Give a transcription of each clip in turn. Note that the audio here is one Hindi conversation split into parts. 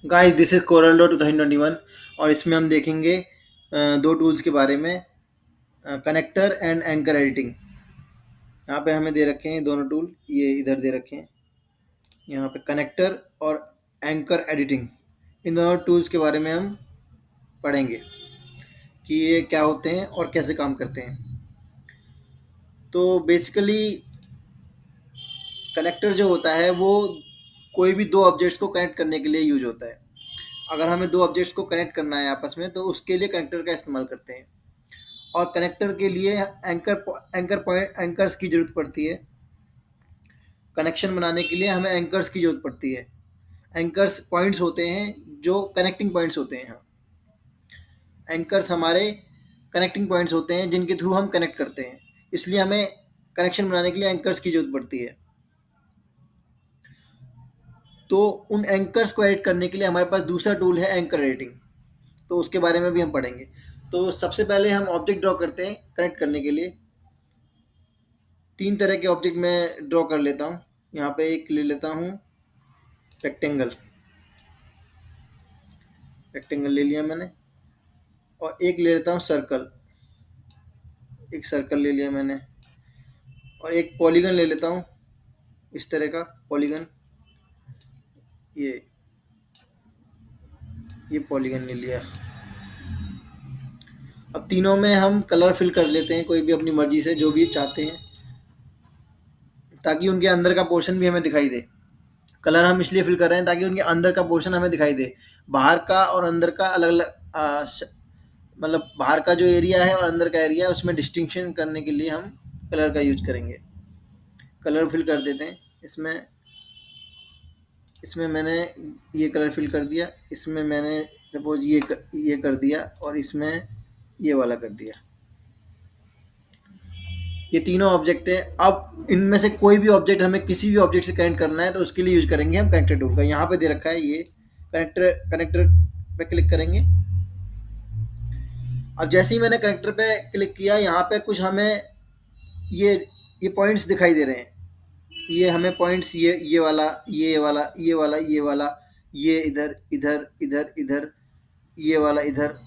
गाइस दिस इज कोरल 2021 और इसमें हम देखेंगे दो टूल्स के बारे में, कनेक्टर एंड एंकर एडिटिंग। यहाँ पे हमें दे रखे हैं दोनों टूल, ये इधर दे रखे हैं, यहाँ पे कनेक्टर और एंकर एडिटिंग। इन दोनों टूल्स के बारे में हम पढ़ेंगे कि ये क्या होते हैं और कैसे काम करते हैं। तो बेसिकली कनेक्टर जो होता है वो कोई भी दो ऑब्जेक्ट्स को कनेक्ट करने के लिए यूज होता है। अगर हमें दो ऑब्जेक्ट्स को कनेक्ट करना है आपस में तो उसके लिए कनेक्टर का इस्तेमाल करते हैं। और कनेक्टर के लिए एंकर पॉइंट एंकर्स की ज़रूरत पड़ती है। कनेक्शन बनाने के लिए हमें एंकर्स की ज़रूरत पड़ती है। एंकर्स पॉइंट्स होते हैं जो कनेक्टिंग पॉइंट्स होते हैं। एंकर्स हमारे कनेक्टिंग पॉइंट्स होते हैं जिनके थ्रू हम कनेक्ट करते हैं, इसलिए हमें कनेक्शन बनाने के लिए एंकर्स की ज़रूरत पड़ती है। तो उन एंकर्स को एडिट करने के लिए हमारे पास दूसरा टूल है एंकर एडिटिंग, तो उसके बारे में भी हम पढ़ेंगे। तो सबसे पहले हम ऑब्जेक्ट ड्रॉ करते हैं कनेक्ट करने के लिए। तीन तरह के ऑब्जेक्ट मैं ड्रॉ कर लेता हूँ। यहाँ पे एक ले लेता हूँ रेक्टेंगल, रेक्टेंगल ले लिया मैंने। और एक ले लेता हूँ सर्कल, एक सर्कल ले लिया मैंने। और एक पॉलीगन ले लेता हूँ, इस तरह का पॉलीगन, ये ये पॉलीगन ले लिया। अब तीनों में हम कलर फिल कर लेते हैं, कोई भी अपनी मर्जी से जो भी चाहते हैं, ताकि उनके अंदर का पोर्शन भी हमें दिखाई दे। कलर हम इसलिए फिल कर रहे हैं ताकि उनके अंदर का पोर्शन हमें दिखाई दे। बाहर का और अंदर का अलग अलग, मतलब बाहर का जो एरिया है और अंदर का एरिया है उसमें डिस्टिंक्शन करने के लिए हम कलर का यूज करेंगे। कलर फिल कर देते हैं। इसमें इसमें मैंने ये कलर फिल कर दिया, इसमें मैंने सपोज ये कर दिया और इसमें ये वाला कर दिया। ये तीनों ऑब्जेक्ट है। अब इनमें से कोई भी ऑब्जेक्ट हमें किसी भी ऑब्जेक्ट से कनेक्ट करना है तो उसके लिए यूज करेंगे हम कनेक्टर टूल का। यहाँ पे दे रखा है ये कनेक्टर, कनेक्टर पे क्लिक करेंगे। अब जैसे ही मैंने कनेक्टर पे क्लिक किया, यहाँ पे कुछ हमें ये ये पॉइंट्स दिखाई दे रहे हैं। ये हमें पॉइंट्स, ये वाला, ये वाला, ये वाला, ये वाला, ये इधर इधर इधर इधर, ये वाला इधर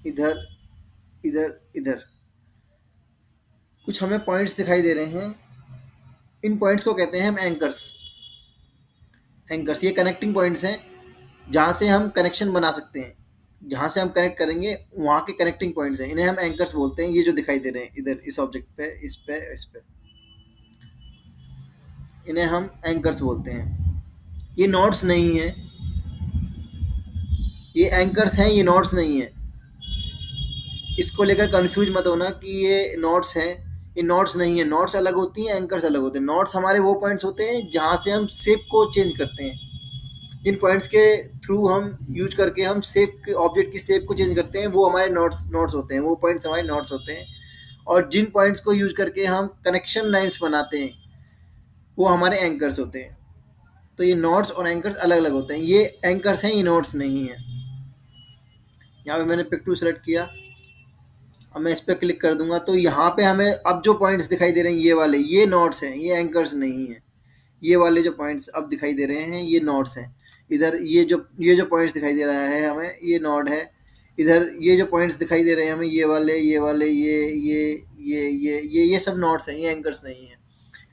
इधर इधर इधर, कुछ हमें पॉइंट्स दिखाई दे रहे हैं। इन पॉइंट्स को कहते हैं हम एंकर्स। एंकर्स ये कनेक्टिंग पॉइंट्स हैं जहाँ से हम कनेक्शन बना सकते हैं। जहाँ से हम कनेक्ट करेंगे वहाँ के कनेक्टिंग पॉइंट्स हैं, इन्हें हम एंकर्स बोलते हैं। ये जो दिखाई दे रहे हैं इधर इस ऑब्जेक्ट पे, इस पे, इस पे, इन्हें हम एंकर्स बोलते हैं। ये नोड्स नहीं है, ये एंकर्स हैं, ये नोड्स नहीं है। इसको लेकर कंफ्यूज मत होना कि ये नोड्स हैं, ये नोड्स नहीं है। नोड्स अलग होती हैं, एंकर्स अलग होते हैं। नोड्स हमारे वो पॉइंट्स होते हैं जहाँ से हम शेप को चेंज करते हैं। जिन पॉइंट्स के थ्रू हम यूज करके हम शेप के ऑब्जेक्ट की शेप को चेंज करते हैं वो हमारे नोट्स नोट्स होते हैं, वो पॉइंट्स हमारे नोट्स होते हैं। और जिन पॉइंट्स को यूज करके हम कनेक्शन लाइंस बनाते हैं वो हमारे एंकर्स होते हैं। तो ये नोट्स और एंकर्स अलग अलग होते हैं। ये एंकर्स हैं, ये नोट्स नहीं है। यहाँ पे मैंने पिक टू सेलेक्ट किया। अब मैं इस पर क्लिक कर दूंगा तो यहाँ पे हमें अब जो पॉइंट्स दिखाई दे रहे हैं ये वाले, ये नोट्स हैं, ये एंकर्स नहीं है। ये वाले जो पॉइंट्स अब दिखाई दे रहे हैं ये नोड्स हैं। इधर ये जो पॉइंट्स दिखाई दे रहा है हमें, ये नोड है। इधर ये जो पॉइंट्स दिखाई दे रहे हैं हमें, ये वाले, ये वाले, ये सब नोड्स हैं, ये एंकर्स नहीं है।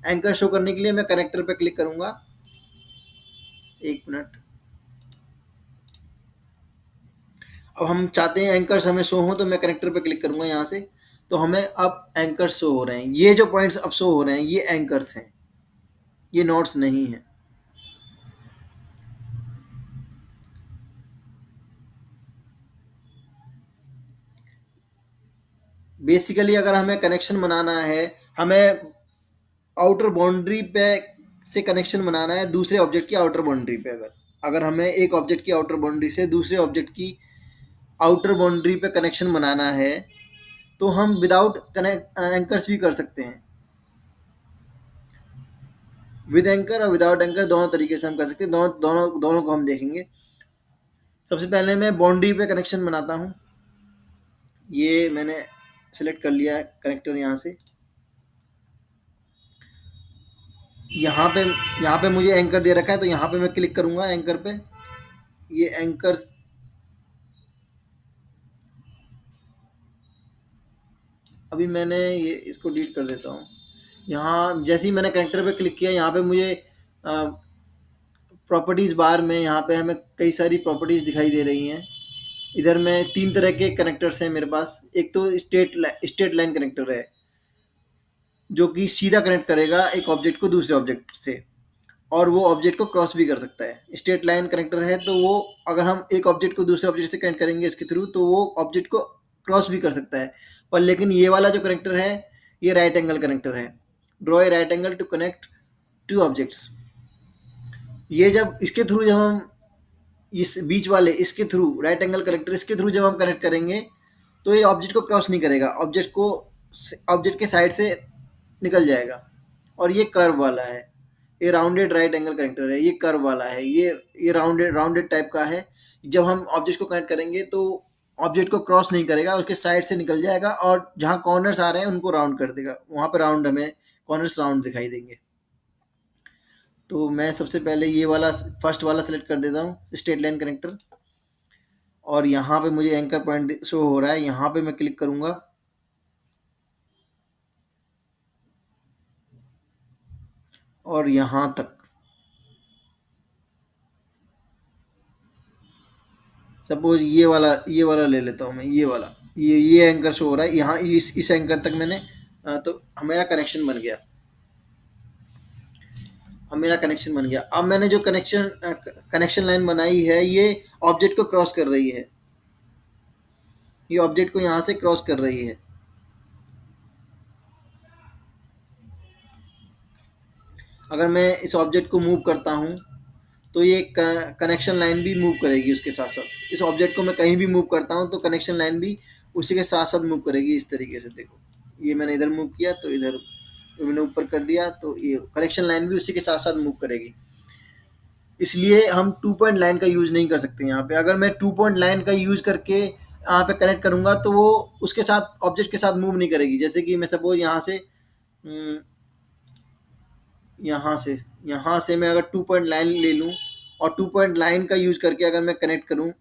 एंकर शो करने के लिए मैं कनेक्टर पे क्लिक करूंगा। एक मिनट। अब हम चाहते हैं एंकर्स हमें शो हो तो मैं कनेक्टर पे क्लिक करूंगा यहाँ से, तो हमें अब एंकर्स शो हो रहे हैं। ये जो पॉइंट्स अब शो हो रहे हैं ये एंकर्स हैं, ये नोड्स नहीं है। बेसिकली अगर हमें कनेक्शन बनाना है, हमें आउटर बाउंड्री पे से कनेक्शन बनाना है दूसरे ऑब्जेक्ट की आउटर बाउंड्री पे। अगर अगर हमें एक ऑब्जेक्ट की आउटर बाउंड्री से दूसरे ऑब्जेक्ट की आउटर बाउंड्री पे कनेक्शन बनाना है तो हम विदाउट कनेक्ट एंकर्स भी कर सकते हैं। विद एंकर और विदाउट एंकर दोनों तरीके से हम कर सकते हैं। दोनों को हम देखेंगे। सबसे पहले मैं बाउंड्री पे कनेक्शन बनाता हूँ। ये मैंने सेलेक्ट कर लिया है कनेक्टर। यहाँ से यहाँ पे मुझे एंकर दे रखा है तो यहाँ पे मैं क्लिक करूँगा एंकर पे। ये एंकर, अभी मैंने ये इसको डिलीट कर देता हूँ। यहाँ जैसे ही मैंने कनेक्टर पे क्लिक किया, यहाँ पे मुझे प्रॉपर्टीज़ बार में यहाँ पे हमें कई सारी प्रॉपर्टीज़ दिखाई दे रही हैं। इधर में 3 तरह के कनेक्टर्स हैं मेरे पास। एक तो स्ट्रेट लाइन कनेक्टर है, जो कि सीधा कनेक्ट करेगा एक ऑब्जेक्ट को दूसरे ऑब्जेक्ट से, और वो ऑब्जेक्ट को क्रॉस भी कर सकता है। स्ट्रेट लाइन कनेक्टर है तो वो, अगर हम एक ऑब्जेक्ट को दूसरे ऑब्जेक्ट से कनेक्ट करेंगे इसके थ्रू, तो वो ऑब्जेक्ट को क्रॉस भी कर सकता है। पर लेकिन ये वाला जो कनेक्टर है, ये राइट एंगल कनेक्टर है। Draw a right angle to connect two objects. ये जब इसके थ्रू, जब हम इस बीच वाले इसके थ्रू, राइट एंगल कनेक्टर इसके थ्रू जब हम कनेक्ट करेंगे, तो ये ऑब्जेक्ट को क्रॉस नहीं करेगा, ऑब्जेक्ट के साइड से निकल जाएगा। और ये कर्व वाला है, ये राउंडेड राइट एंगल कनेक्टर है, ये कर्व वाला है, ये राउंडेड राउंडेड टाइप का है। जब हम ऑब्जेक्ट को कनेक्ट करेंगे तो ऑब्जेक्ट को क्रॉस नहीं करेगा, उसके साइड से निकल जाएगा, और जहाँ कॉर्नर्स आ रहे हैं उनको राउंड कर देगा। वहाँ पे राउंड, हमें कॉर्नर्स राउंड दिखाई देंगे। तो मैं सबसे पहले ये वाला फर्स्ट वाला सेलेक्ट कर देता हूँ, स्ट्रेट लाइन कनेक्टर। और यहाँ पे मुझे एंकर पॉइंट शो हो रहा है, यहाँ पे मैं क्लिक करूँगा, और यहाँ तक। सपोज ये वाला ले लेता हूँ मैं, ये वाला, ये एंकर शो हो रहा है यहाँ, इस एंकर तक मैंने, तो मेरा कनेक्शन बन गया। अब मेरा कनेक्शन बन गया। अब मैंने जो कनेक्शन लाइन बनाई है, ये ऑब्जेक्ट को क्रॉस कर रही है, ये ऑब्जेक्ट को यहाँ से क्रॉस कर रही है। अगर मैं इस ऑब्जेक्ट को मूव करता हूँ, तो ये कनेक्शन लाइन भी मूव करेगी उसके साथ साथ। इस ऑब्जेक्ट को मैं कहीं भी मूव करता हूँ तो कनेक्शन लाइन भी उसी के साथ साथ मूव करेगी, इस तरीके से। देखो, ये मैंने इधर मूव किया तो इधर, मैंने ऊपर कर दिया तो ये कनेक्शन लाइन भी उसी के साथ साथ मूव करेगी। इसलिए हम 2 पॉइंट लाइन का यूज़ नहीं कर सकते यहाँ पे। अगर मैं 2 पॉइंट लाइन का यूज़ करके यहाँ पे कनेक्ट करूँगा, तो वो उसके साथ, ऑब्जेक्ट के साथ मूव नहीं करेगी। जैसे कि मैं सपोज यहाँ से, उम, यहाँ से यहाँ से मैं अगर 2 पॉइंट लाइन ले लूँ, और 2 पॉइंट लाइन का यूज़ करके अगर मैं कनेक्ट करूँ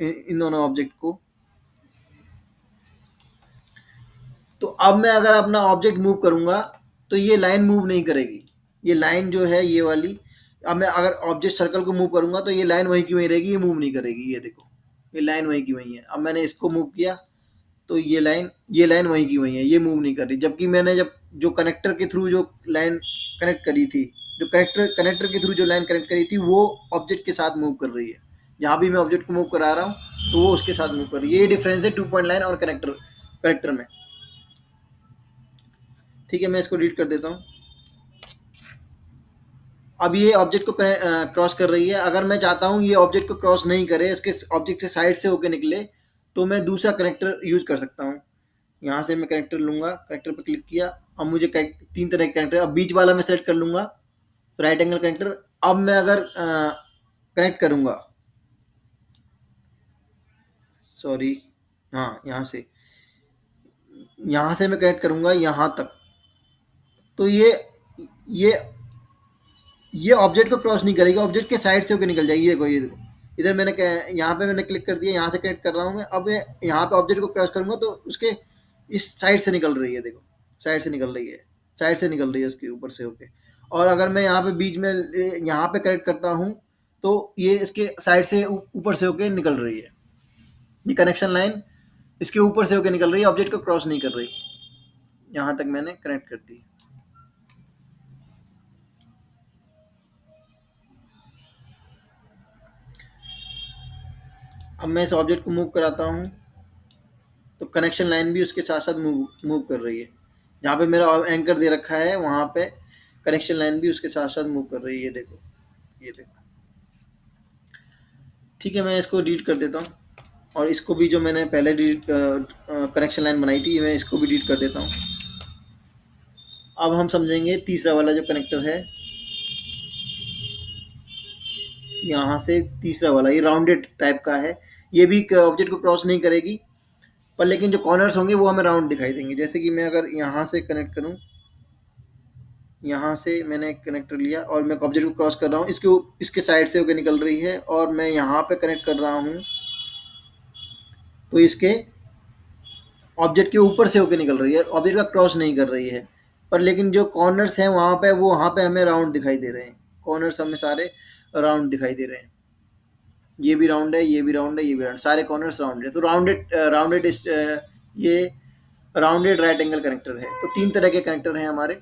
इन दोनों ऑब्जेक्ट को, तो अब मैं अगर अपना ऑब्जेक्ट मूव करूँगा, तो ये लाइन मूव नहीं करेगी। ये लाइन जो है, ये वाली, अब मैं अगर ऑब्जेक्ट सर्कल को मूव करूँगा, तो ये लाइन वहीं की वहीं रहेगी, ये मूव नहीं करेगी। ये देखो, ये लाइन वहीं की वहीं है। अब मैंने इसको मूव किया, तो ये लाइन वहीं की वहीं है, ये मूव नहीं कर रही। जबकि मैंने जब जो कनेक्टर के थ्रू जो लाइन कनेक्ट करी थी, जो कनेक्टर के थ्रू जो लाइन कनेक्ट करी थी, वो ऑब्जेक्ट के साथ मूव कर रही है। जहाँ भी मैं ऑब्जेक्ट को मूव करा रहा हूँ, तो वो उसके साथ मूव कर रही है। ये डिफरेंस है 2 पॉइंट लाइन और कनेक्टर में। ठीक है, मैं इसको डिलीट कर देता हूँ। अब ये ऑब्जेक्ट को क्रॉस कर रही है। अगर मैं चाहता हूँ ये ऑब्जेक्ट को क्रॉस नहीं करे, उसके ऑब्जेक्ट से साइड से होके निकले, तो मैं दूसरा कनेक्टर यूज़ कर सकता हूँ। यहाँ से मैं कनेक्टर लूँगा, कनेक्टर पे क्लिक किया। अब मुझे 3 तरह के कनेक्टर, अब बीच वाला मैं सेलेक्ट कर लूँगा, तो राइट एंगल कनेक्टर। अब मैं अगर कनेक्ट करूँगा, सॉरी, हाँ, यहाँ से मैं कनेक्ट करूँगा यहाँ तक, तो ये ये ऑब्जेक्ट को क्रॉस नहीं करेगी, ऑब्जेक्ट के साइड से होकर निकल जाएगी। ये देखो, इधर मैंने यहाँ पे मैंने क्लिक कर दिया, यहाँ से कनेक्ट कर रहा हूँ मैं। अब यहाँ पे ऑब्जेक्ट को क्रॉस करूँगा, तो उसके इस साइड से निकल रही है। देखो, साइड से निकल रही है, साइड से निकल रही है, उसके ऊपर से होके। और अगर मैं यहाँ पे बीच में यहाँ पे कनेक्ट करता हूँ, तो ये इसके साइड से ऊपर से होके निकल रही है। ये कनेक्शन लाइन इसके ऊपर से होके निकल रही है, ऑब्जेक्ट को क्रॉस नहीं कर रही। यहाँ तक मैंने कनेक्ट कर दी। अब मैं इस ऑब्जेक्ट को मूव कराता हूँ, तो कनेक्शन लाइन भी उसके साथ साथ मूव मूव कर रही है। जहाँ पे मेरा एंकर दे रखा है, वहाँ पे कनेक्शन लाइन भी उसके साथ साथ मूव कर रही है। ये देखो, ये देखो। ठीक है, मैं इसको डिलीट कर देता हूँ। और इसको भी, जो मैंने पहले कनेक्शन लाइन बनाई थी, मैं इसको भी डिलीट कर देता हूँ। अब हम समझेंगे तीसरा वाला जो कनेक्टर है, यहाँ से तीसरा वाला, ये राउंडेड टाइप का है। ये भी ऑब्जेक्ट को क्रॉस नहीं करेगी, पर लेकिन जो कॉर्नर्स होंगे वो हमें राउंड दिखाई देंगे। जैसे कि मैं अगर यहाँ से कनेक्ट करूँ, यहाँ से मैंने कनेक्टर लिया और मैं ऑब्जेक्ट को क्रॉस कर रहा हूँ, इसके साइड से होकर निकल रही है और मैं यहाँ पे कनेक्ट कर रहा हूँ, तो इसके ऑब्जेक्ट के ऊपर से होकर निकल रही है, ऑब्जेक्ट का क्रॉस नहीं कर रही है। पर लेकिन जो कॉर्नर्स हैं वहाँ पे हमें राउंड दिखाई दे रहे हैं, कॉर्नर्स हमें सारे राउंड दिखाई दे रहे हैं। ये भी राउंड है, ये भी राउंड है, ये भी राउंड, सारे कॉर्नर्स राउंड है। तो ये राउंडेड राइट एंगल कनेक्टर है। तो 3 तरह के कनेक्टर हैं हमारे।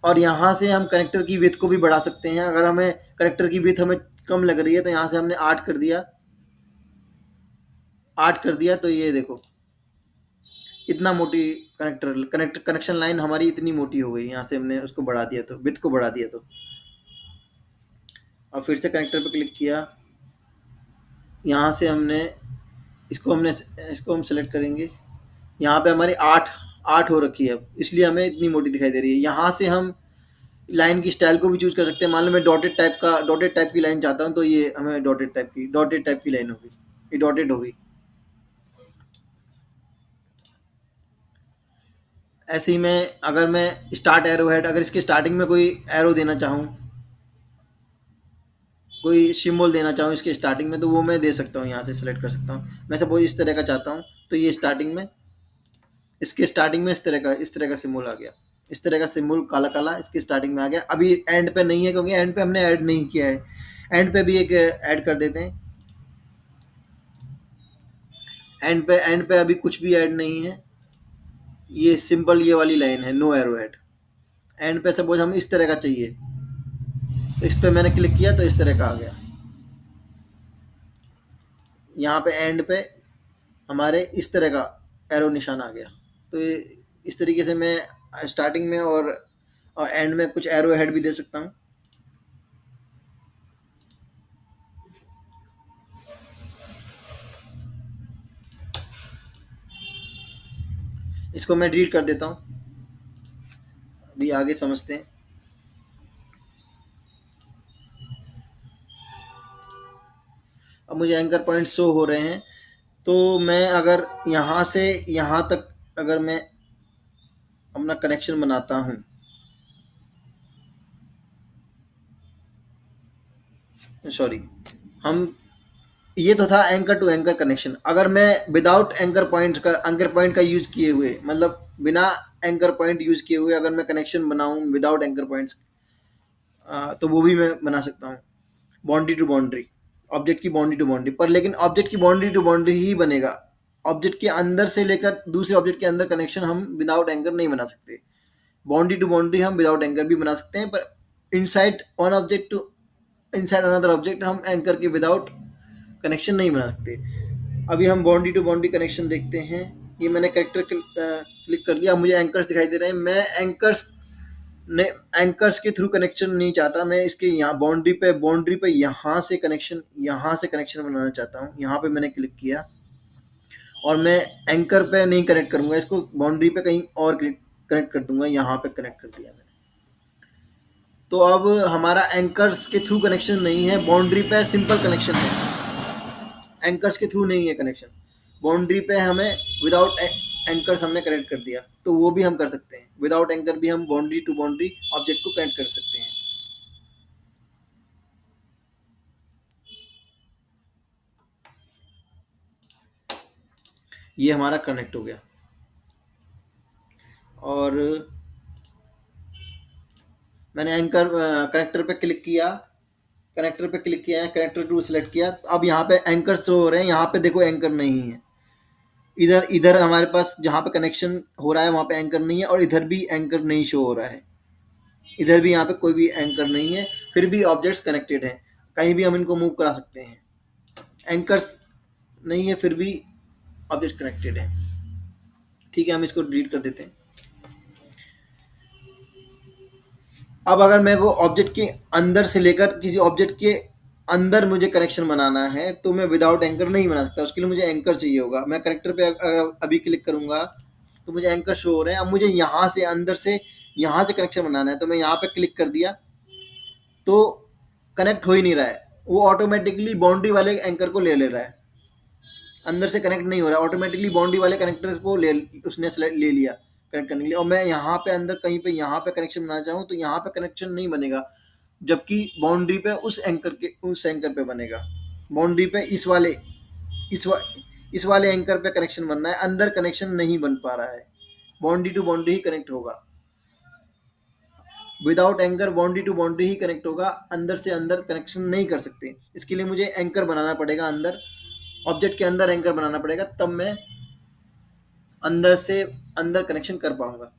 और यहाँ से हम कनेक्टर की विड्थ को भी बढ़ा सकते हैं। अगर हमें कनेक्टर की विड्थ हमें कम लग रही है तो यहाँ से हमने 8 कर दिया, 8 कर दिया, तो ये देखो इतना मोटी कनेक्शन लाइन हमारी इतनी मोटी हो गई। यहाँ से हमने उसको बढ़ा दिया, तो विड्थ को बढ़ा दिया। तो अब फिर से कनेक्टर पे क्लिक किया, यहाँ से इसको हम सेलेक्ट करेंगे। यहाँ पे हमारी 8 हो रखी है अब, इसलिए हमें इतनी मोटी दिखाई दे रही है। यहाँ से हम लाइन की स्टाइल को भी चूज कर सकते हैं। मान लो मैं डॉटेड टाइप की लाइन चाहता हूँ, तो ये हमें डॉटेड टाइप की लाइन होगी, ये डॉटेड होगी। ऐसे ही अगर मैं स्टार्ट एरो हेड, अगर इसके स्टार्टिंग में कोई एरो देना चाहूँ, कोई सिंबल देना चाहूँ इसके स्टार्टिंग में, तो वो मैं दे सकता हूँ। यहाँ से सेलेक्ट कर सकता हूँ। मैं सपोज इस तरह का चाहता हूँ, तो ये इसके स्टार्टिंग में इस तरह का सिंबल आ गया, इस तरह का सिंबल काला काला इसके स्टार्टिंग में आ गया। अभी एंड पे नहीं है, क्योंकि एंड पे हमने ऐड नहीं किया है। एंड पे भी एक ऐड कर देते हैं। एंड पे अभी कुछ भी ऐड नहीं है, ये सिंपल ये वाली लाइन है, नो एरो हेड। एंड पे सपोज हम इस तरह का चाहिए, तो इस पे मैंने क्लिक किया तो इस तरह का आ गया। यहाँ पे एंड पे हमारे इस तरह का एरो निशान आ गया। तो ये इस तरीके से मैं स्टार्टिंग में और एंड में कुछ एरो हेड भी दे सकता हूँ। इसको मैं डिलीट कर देता हूँ। अभी आगे समझते हैं। अब मुझे एंकर पॉइंट शो हो रहे हैं, तो मैं अगर यहाँ से यहाँ तक अगर मैं अपना कनेक्शन बनाता हूँ, सॉरी, हम ये तो था एंकर टू एंकर कनेक्शन। अगर मैं विदाउट एंकर पॉइंट का यूज किए हुए, मतलब बिना एंकर पॉइंट यूज किए हुए अगर मैं कनेक्शन बनाऊं विदाउट एंकर पॉइंट्स, तो वो भी मैं बना सकता हूँ। बाउंड्री टू बाउंड्री, ऑब्जेक्ट की बाउंड्री टू बाउंड्री, पर लेकिन ऑब्जेक्ट की बाउंड्री टू बाउंड्री ही बनेगा। ऑब्जेक्ट के अंदर से लेकर दूसरे ऑब्जेक्ट के अंदर कनेक्शन हम विदाउट एंकर नहीं बना सकते। बाउंड्री टू बाउंड्री हम विदाउट एंकर भी बना सकते हैं, पर inside one object to inside another object हम एंकर के विदाउट कनेक्शन नहीं बना सकते। अभी हम बाउंड्री टू बाउंड्री कनेक्शन देखते हैं। ये मैंने करेक्टर क्लिक कर लिया, मुझे एंकर्स दिखाई दे रहे हैं। मैं एंकर्स के थ्रू कनेक्शन नहीं चाहता। मैं इसके यहाँ बाउंड्री पे यहाँ से कनेक्शन बनाना चाहता हूँ। यहाँ पे मैंने क्लिक किया और मैं एंकर पे नहीं कनेक्ट करूँगा, इसको बाउंड्री पे कहीं और कनेक्ट कर दूंगा। यहाँ पे कनेक्ट कर दिया मैंने। तो अब हमारा एंकर्स के थ्रू कनेक्शन नहीं है, बाउंड्री पे सिंपल कनेक्शन है, एंकर्स के थ्रू नहीं है कनेक्शन। बाउंड्री पे हमें विदाउट एंकर्स हमने कनेक्ट कर दिया, तो वो भी हम कर सकते हैं। विदाउट एंकर भी हम बाउंड्री टू बाउंड्री ऑब्जेक्ट को कनेक्ट कर सकते हैं। ये हमारा कनेक्ट हो गया। और मैंने कनेक्टर पे क्लिक किया, कनेक्टर टू सेलेक्ट किया। तो अब यहाँ पे एंकर शो हो रहे हैं, यहाँ पे देखो एंकर नहीं है। इधर इधर हमारे पास जहाँ पे कनेक्शन हो रहा है वहाँ पे एंकर नहीं है, और इधर भी एंकर नहीं शो हो रहा है। इधर भी यहाँ पे कोई भी एंकर नहीं है, फिर भी ऑब्जेक्ट्स कनेक्टेड हैं। कहीं भी हम इनको मूव करा सकते हैं। एंकर्स नहीं है, फिर भी ऑब्जेक्ट कनेक्टेड है। ठीक है, हम इसको डिलीट कर देते हैं। अब अगर मैं वो ऑब्जेक्ट के अंदर से लेकर किसी ऑब्जेक्ट के अंदर मुझे कनेक्शन बनाना है, तो मैं विदाउट एंकर नहीं बना सकता। उसके लिए मुझे एंकर चाहिए होगा। मैं कनेक्टर पे अगर अभी क्लिक करूंगा तो मुझे एंकर शो हो रहे हैं। अब मुझे यहाँ से अंदर से यहाँ से कनेक्शन बनाना है, तो मैं यहाँ पे क्लिक कर दिया तो कनेक्ट हो ही नहीं रहा है। वो ऑटोमेटिकली बाउंड्री वाले एंकर को ले रहा है, अंदर से कनेक्ट नहीं हो रहा है। ऑटोमेटिकली बाउंड्री वाले कनेक्टर को उसने ले लिया, कनेक्ट करने के लिए, और मैं यहाँ पे अंदर कहीं पे यहाँ पे कनेक्शन बनाना चाहूँ तो यहाँ पे कनेक्शन नहीं बनेगा, जबकि बाउंड्री पे उस एंकर पे बनेगा। बाउंड्री पे इस वा, इस वाले एंकर पे कनेक्शन बनना है, अंदर कनेक्शन नहीं बन पा रहा है, बाउंड्री टू बाउंड्री ही कनेक्ट होगा। Without anchor boundary to boundary ही कनेक्ट होगा, अंदर से अंदर कनेक्शन नहीं कर सकते। इसके लिए मुझे एंकर बनाना पड़ेगा, अंदर ऑब्जेक्ट के अंदर एंकर बनाना पड़ेगा, तब मैं अंदर से अंदर कनेक्शन कर पाऊंगा।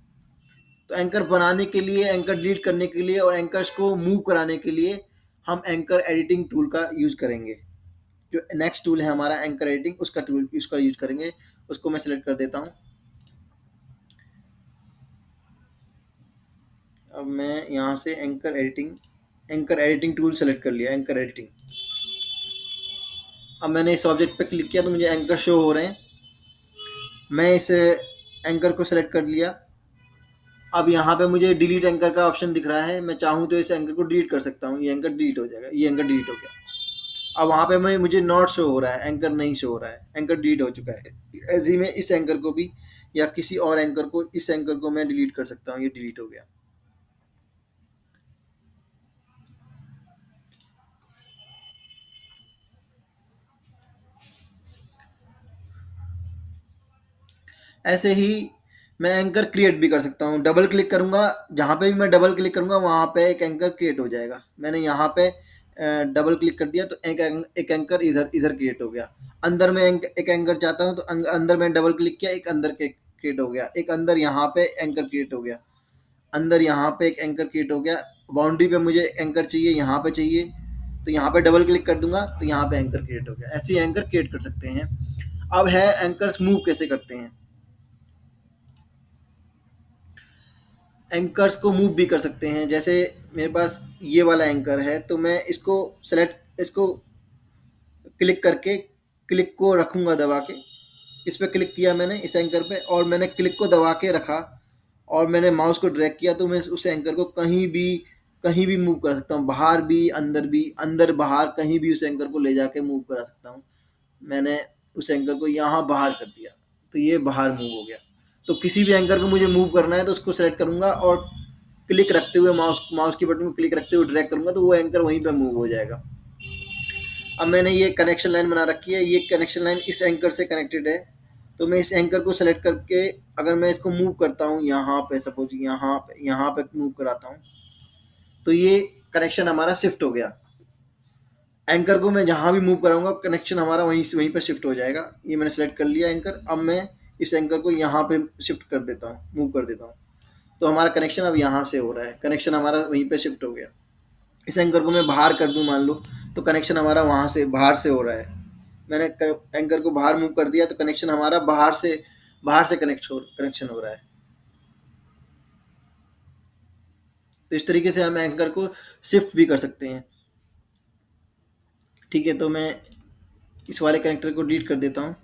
तो एंकर बनाने के लिए, एंकर डिलीट करने के लिए और एंकर्स को मूव कराने के लिए हम एंकर एडिटिंग टूल का यूज़ करेंगे। जो नेक्स्ट टूल है हमारा एंकर एडिटिंग, उसका यूज करेंगे। उसको मैं सिलेक्ट कर देता हूँ। अब मैं यहाँ से एंकर एडिटिंग टूल सेलेक्ट कर लिया, एंकर एडिटिंग। अब मैंने इस ऑब्जेक्ट पे क्लिक किया तो मुझे एंकर शो हो रहे हैं। मैं इस एंकर को सेलेक्ट कर लिया। अब यहाँ पे मुझे डिलीट एंकर का ऑप्शन दिख रहा है, मैं चाहूँ तो इस एंकर को डिलीट कर सकता हूँ। ये एंकर डिलीट हो जाएगा, ये एंकर डिलीट हो गया। अब वहाँ पे मुझे नॉट शो हो रहा है, एंकर नहीं शो हो रहा है, एंकर डिलीट हो चुका है। ऐसे ही मैं इस एंकर को भी या किसी और एंकर को, इस एंकर को मैं डिलीट कर सकता हूँ, ये डिलीट हो गया। ऐसे ही मैं एंकर क्रिएट भी कर सकता हूँ। डबल क्लिक करूँगा, जहाँ पे भी मैं डबल क्लिक करूँगा वहाँ पे एक एंकर क्रिएट हो जाएगा। मैंने यहाँ पे डबल क्लिक कर दिया तो एक एंकर इधर इधर क्रिएट हो गया। अंदर में एक एंकर चाहता हूँ तो अंदर में डबल क्लिक किया, एक अंदर क्रिएट हो गया। एक अंदर यहाँ पे एंकर क्रिएट हो गया, अंदर यहाँ पे एक एंकर क्रिएट हो गया। बाउंड्री पे मुझे एंकर चाहिए, यहाँ पे चाहिए तो यहाँ पे डबल क्लिक कर दूंगा तो यहाँ पे एंकर क्रिएट हो गया। ऐसे ही एंकर क्रिएट कर सकते हैं। अब है एंकर्स मूव कैसे करते हैं। एंकर्स को मूव भी कर सकते हैं। जैसे मेरे पास ये वाला एंकर है तो मैं इसको क्लिक करके, क्लिक को रखूँगा दबा के। इस पे क्लिक किया मैंने इस एंकर पे और मैंने क्लिक को दबा के रखा और मैंने माउस को ड्रैग किया तो मैं उस एंकर को कहीं भी मूव कर सकता हूँ, बाहर भी अंदर बाहर कहीं भी उस एंकर को ले जाके मूव करा सकता हूँ। मैंने उस एंकर को यहाँ बाहर कर दिया तो ये बाहर मूव हो गया। तो किसी भी एंकर को मुझे मूव करना है तो उसको सेलेक्ट करूँगा और क्लिक रखते हुए माउस की बटन को क्लिक रखते हुए ड्रैग करूँगा तो वो एंकर वहीं पे मूव हो जाएगा। अब मैंने ये कनेक्शन लाइन बना रखी है, ये कनेक्शन लाइन इस एंकर से कनेक्टेड है। तो मैं इस एंकर को सेलेक्ट करके अगर मैं इसको मूव करता हूँ यहाँ पे, सपोज यहाँ पे मूव कराता हूँ तो ये कनेक्शन हमारा शिफ्ट हो गया। एंकर को मैं जहाँ भी मूव कराऊंगा कनेक्शन हमारा वहीं पे शिफ्ट हो जाएगा। ये मैंने सेलेक्ट कर लिया एंकर। अब मैं इस एंकर को यहाँ पे शिफ्ट कर देता हूँ, मूव कर देता हूँ तो हमारा कनेक्शन अब यहाँ से हो रहा है, कनेक्शन हमारा वहीं पे शिफ्ट हो गया। इस एंकर को मैं बाहर कर दूँ मान लो तो कनेक्शन हमारा वहाँ से बाहर से हो रहा है। मैंने एंकर को बाहर मूव कर दिया तो कनेक्शन हमारा बाहर से कनेक्शन हो रहा है। तो इस तरीके से हम एंकर को शिफ्ट भी कर सकते हैं। ठीक है, तो मैं इस वाले कनेक्टर को डिलीट कर देता हूँ।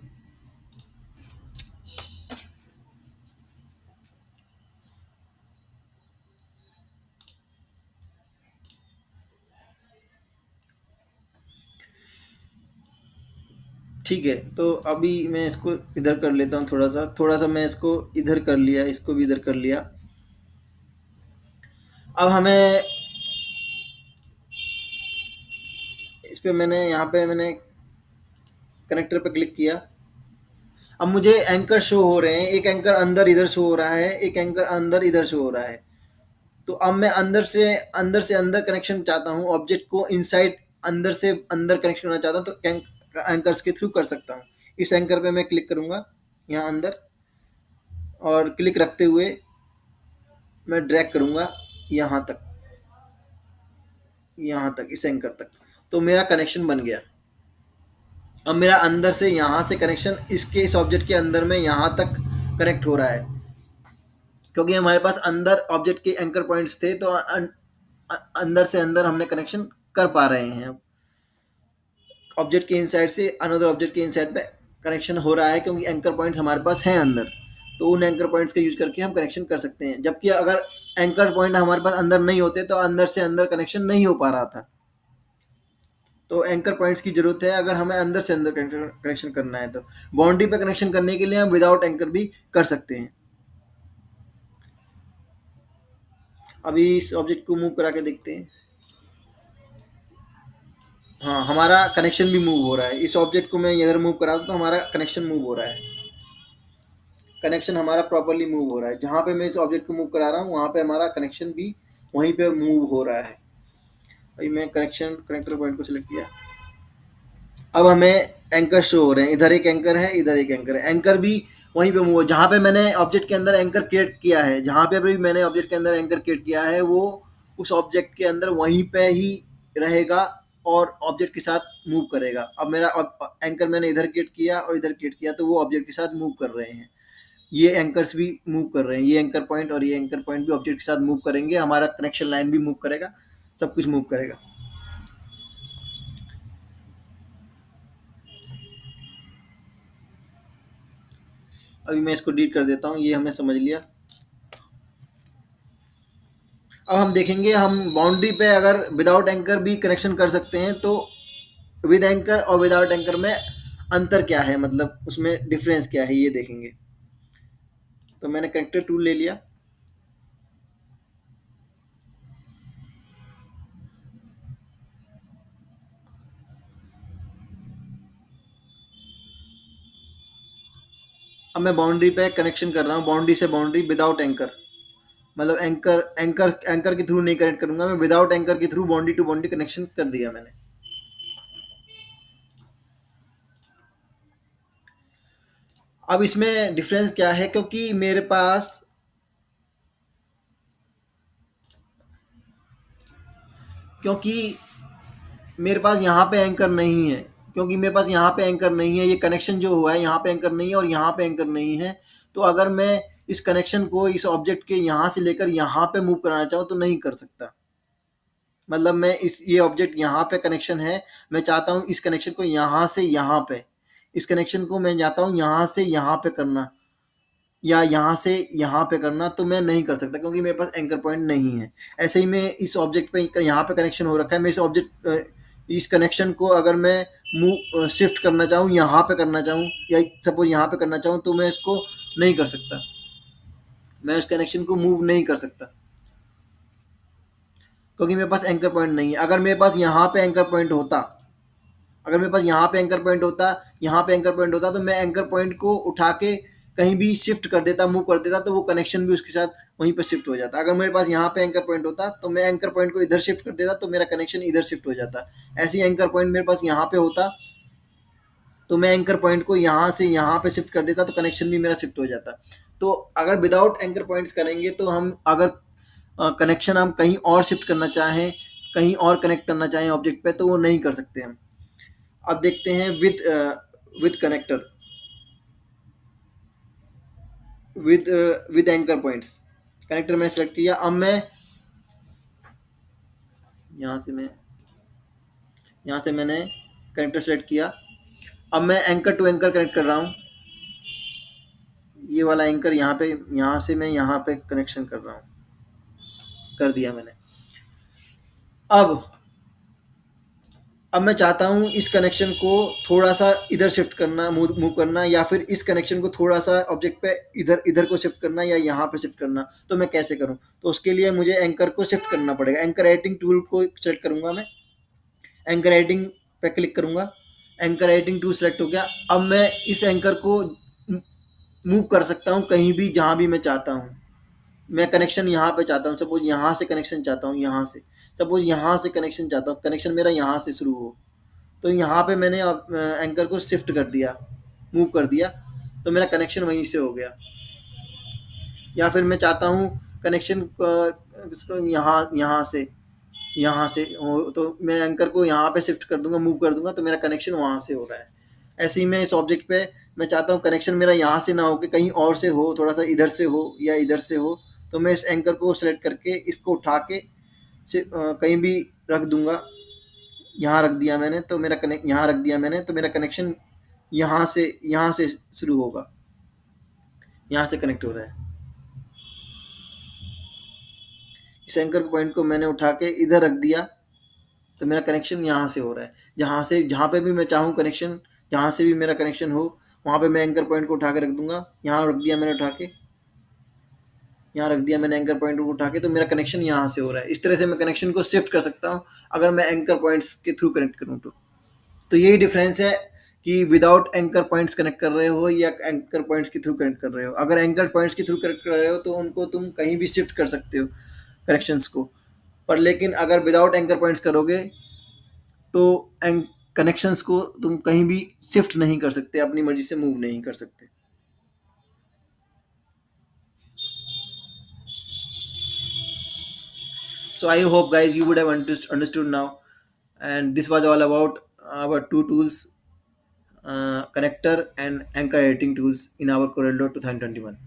ठीक है, तो अभी मैं इसको इधर कर लेता हूँ, थोड़ा सा मैं इसको इधर कर लिया, इसको भी इधर कर लिया। अब हमें इस पे यहाँ पे मैंने कनेक्टर पे क्लिक किया। अब मुझे एंकर शो हो रहे हैं, एक एंकर अंदर इधर शो हो रहा है, एक एंकर अंदर इधर शो हो रहा है। तो अब मैं अंदर से अंदर कनेक्शन चाहता हूँ, ऑब्जेक्ट को इनसाइड अंदर से अंदर कनेक्शन करना चाहता हूँ तो एंकर्स के थ्रू कर सकता हूँ। इस एंकर पे मैं क्लिक करूँगा यहाँ अंदर और क्लिक रखते हुए मैं ड्रैग करूँगा यहाँ तक इस एंकर तक, तो मेरा कनेक्शन बन गया। अब मेरा अंदर से यहाँ से कनेक्शन इस ऑब्जेक्ट के अंदर में यहाँ तक कनेक्ट हो रहा है, क्योंकि हमारे पास अंदर ऑब्जेक्ट के एंकर पॉइंट्स थे तो अंदर से अंदर हमने कनेक्शन कर पा रहे हैं। ऑब्जेक्ट के इनसाइड से अनदर ऑब्जेक्ट के इनसाइड पे कनेक्शन हो रहा है क्योंकि एंकर पॉइंट्स हमारे पास हैं अंदर, तो उन एंकर पॉइंट्स का यूज करके हम कनेक्शन कर सकते हैं। जबकि अगर एंकर पॉइंट हमारे पास अंदर नहीं होते तो अंदर से अंदर कनेक्शन नहीं हो पा रहा था। तो एंकर पॉइंट्स की जरूरत है अगर हमें अंदर से अंदर कनेक्शन करना है। तो बाउंड्री पे कनेक्शन करने के लिए हम विदाउट एंकर भी कर सकते हैं। अभी इस ऑब्जेक्ट को मूव करा के देखते हैं। हाँ, हमारा कनेक्शन भी मूव हो रहा है। इस ऑब्जेक्ट को मैं इधर मूव करा दूँ तो हमारा कनेक्शन मूव हो रहा है। कनेक्शन हमारा प्रॉपर्ली मूव हो रहा है। जहाँ पे मैं इस ऑब्जेक्ट को मूव करा रहा हूँ वहाँ पे हमारा कनेक्शन भी वहीं पे मूव हो रहा है। अभी मैं कनेक्टर पॉइंट को सिलेक्ट किया। अब हमें एंकर शो हो रहे हैं। इधर एक एंकर है, इधर एक एंकर है। एंकर भी वहीं पे मूव हो, जहाँ पे मैंने ऑब्जेक्ट के अंदर एंकर क्रिएट किया है, जहाँ पे अभी मैंने ऑब्जेक्ट के अंदर एंकर क्रिएट किया है वो उस ऑब्जेक्ट के अंदर वहीं पे ही रहेगा और ऑब्जेक्ट के साथ मूव करेगा। अब मेरा एंकर मैंने इधर क्रिएट किया और इधर क्रिएट किया तो वो ऑब्जेक्ट के साथ मूव कर रहे हैं। ये एंकर्स भी मूव कर रहे हैं। ये एंकर पॉइंट और ये एंकर पॉइंट भी ऑब्जेक्ट के साथ मूव करेंगे। हमारा कनेक्शन लाइन भी मूव करेगा, सब कुछ मूव करेगा। अभी मैं इसको डिलीट कर देता हूँ। ये हमने समझ लिया। अब हम देखेंगे हम बाउंड्री पे अगर विदाउट एंकर भी कनेक्शन कर सकते हैं तो विद एंकर और विदाउट एंकर में अंतर क्या है, मतलब उसमें डिफरेंस क्या है, ये देखेंगे। तो मैंने कनेक्टर टूल ले लिया। अब मैं बाउंड्री पे कनेक्शन कर रहा हूँ, बाउंड्री से बाउंड्री विदाउट एंकर, मतलब एंकर के थ्रू नहीं कनेक्ट करूंगा मैं, विदाउट एंकर के through boundary to boundary connection कर दिया मैंने। अब इसमें डिफरेंस क्या है, क्योंकि क्योंकि मेरे पास यहाँ पे एंकर नहीं है, क्योंकि मेरे पास यहाँ पे एंकर नहीं है। ये कनेक्शन जो हुआ है यहाँ पे एंकर नहीं है और यहाँ पे एंकर नहीं है। तो अगर मैं इस कनेक्शन को इस ऑब्जेक्ट के यहाँ से लेकर यहाँ पे मूव कराना चाहूँ तो नहीं कर सकता। मतलब मैं इस ये ऑब्जेक्ट यहाँ पे कनेक्शन है, मैं चाहता हूँ इस कनेक्शन को यहाँ से यहाँ पे, इस कनेक्शन को मैं चाहता हूँ यहाँ से यहाँ पे करना या यहाँ से यहाँ पे करना, तो मैं नहीं कर सकता क्योंकि मेरे पास एंकर पॉइंट नहीं है। ऐसे ही मैं इस ऑब्जेक्ट पे यहाँ पे कनेक्शन हो रखा है, मैं इस कनेक्शन को अगर मैं मूव शिफ्ट करना चाहूँ, यहाँ पे करना चाहूँ या सपोज यहाँ पे करना चाहूँ तो मैं इसको नहीं कर सकता। मैं इस कनेक्शन को मूव नहीं कर सकता क्योंकि मेरे पास एंकर पॉइंट नहीं है। अगर मेरे पास यहाँ पे एंकर पॉइंट होता, अगर मेरे पास यहाँ पे एंकर पॉइंट होता, यहाँ पे एंकर पॉइंट होता तो मैं एंकर पॉइंट को उठा के कहीं भी शिफ्ट कर देता, मूव कर देता, तो वो कनेक्शन भी उसके साथ वहीं पे शिफ्ट हो जाता। अगर मेरे पास यहाँ पे एंकर पॉइंट होता तो मैं एंकर पॉइंट को इधर शिफ्ट कर देता तो मेरा कनेक्शन इधर शिफ्ट हो जाता। ऐसे ही एंकर पॉइंट मेरे पास यहाँ पे होता तो मैं एंकर पॉइंट को यहाँ से यहाँ पे शिफ्ट कर देता तो कनेक्शन भी मेरा शिफ्ट हो जाता। तो अगर विदाउट एंकर पॉइंट्स करेंगे तो हम अगर कनेक्शन हम कहीं और शिफ्ट करना चाहें, कहीं और कनेक्ट करना चाहें ऑब्जेक्ट पे, तो वो नहीं कर सकते हम। अब देखते हैं with connector, with anchor points. Connector मैंने सेलेक्ट किया। अब मैं यहाँ से मैं यहाँ से मैंने कनेक्टर सेलेक्ट किया। अब मैं एंकर टू एंकर कनेक्ट कर रहा हूँ। ये वाला एंकर यहाँ पे, यहाँ से मैं यहाँ पे कनेक्शन कर रहा हूँ, कर दिया मैंने। अब अब मैं चाहता हूँ इस कनेक्शन को थोड़ा सा इधर शिफ्ट करना, मूव करना, या फिर इस कनेक्शन को थोड़ा सा ऑब्जेक्ट पे इधर इधर को शिफ्ट करना या यहाँ पे शिफ्ट करना, तो मैं कैसे करूँ? तो उसके लिए मुझे एंकर को शिफ्ट करना पड़ेगा। एंकर राइटिंग टूल को सेलेक्ट करूँगा मैं, एंकर राइटिंग पे क्लिक करूँगा, एंकर राइटिंग टूल सेलेक्ट हो गया। अब मैं इस एंकर को मूव कर सकता हूँ कहीं भी जहाँ भी मैं चाहता हूँ। मैं कनेक्शन यहाँ पे चाहता हूँ, सपोज यहाँ से कनेक्शन चाहता हूँ, यहाँ से सपोज यहाँ से कनेक्शन चाहता हूँ, कनेक्शन मेरा यहाँ से शुरू हो, तो यहाँ पे मैंने एंकर को शिफ्ट कर दिया, मूव कर दिया, तो मेरा कनेक्शन वहीं से हो गया। या फिर मैं चाहता हूँ कनेक्शन यहाँ से हो, तो मैं एंकर को यहाँ पे शिफ्ट कर दूंगा, मूव कर दूंगा, तो मेरा कनेक्शन वहाँ से हो रहा है। ऐसे ही मैं इस ऑब्जेक्ट पे मैं चाहता हूँ कनेक्शन मेरा यहाँ से ना हो के कहीं और से हो, थोड़ा सा इधर से हो या इधर से हो, तो मैं इस एंकर को सेलेक्ट करके इसको उठा के कहीं भी रख दूंगा। यहाँ रख दिया मैंने तो मेरा यहाँ रख दिया मैंने तो मेरा कनेक्शन यहाँ से शुरू होगा, यहाँ से कनेक्ट हो रहा है। इस एंकर पॉइंट को मैंने उठा के इधर रख दिया तो मेरा कनेक्शन यहाँ से हो रहा है। जहाँ पे भी मैं चाहूँ कनेक्शन, जहाँ से भी मेरा कनेक्शन हो वहाँ पे मैं एंकर पॉइंट को उठा के रख दूंगा। यहाँ रख दिया मैंने उठा के। यहाँ रख दिया मैंने एंकर पॉइंट उठा के, तो मेरा कनेक्शन यहाँ से हो रहा है। इस तरह से मैं कनेक्शन को शिफ्ट कर सकता हूँ अगर मैं एंकर पॉइंट्स के थ्रू कनेक्ट करूँ तो। तो यही डिफरेंस है कि विदाउट एंकर पॉइंट्स कनेक्ट कर रहे हो या एंकर पॉइंट्स के थ्रू कनेक्ट कर रहे हो। अगर एंकर पॉइंट्स के थ्रू कनेक्ट कर रहे हो तो उनको तुम कहीं भी शिफ्ट कर सकते हो कनेक्शंस को। पर लेकिन अगर विदाउट एंकर पॉइंट्स करोगे तो कनेक्शंस को तुम कहीं भी शिफ्ट नहीं कर सकते, अपनी मर्जी से मूव नहीं कर सकते। So I hope guys you would have understood now, and this was all about our two tools, connector and anchor editing tools in our Corel Draw 2021.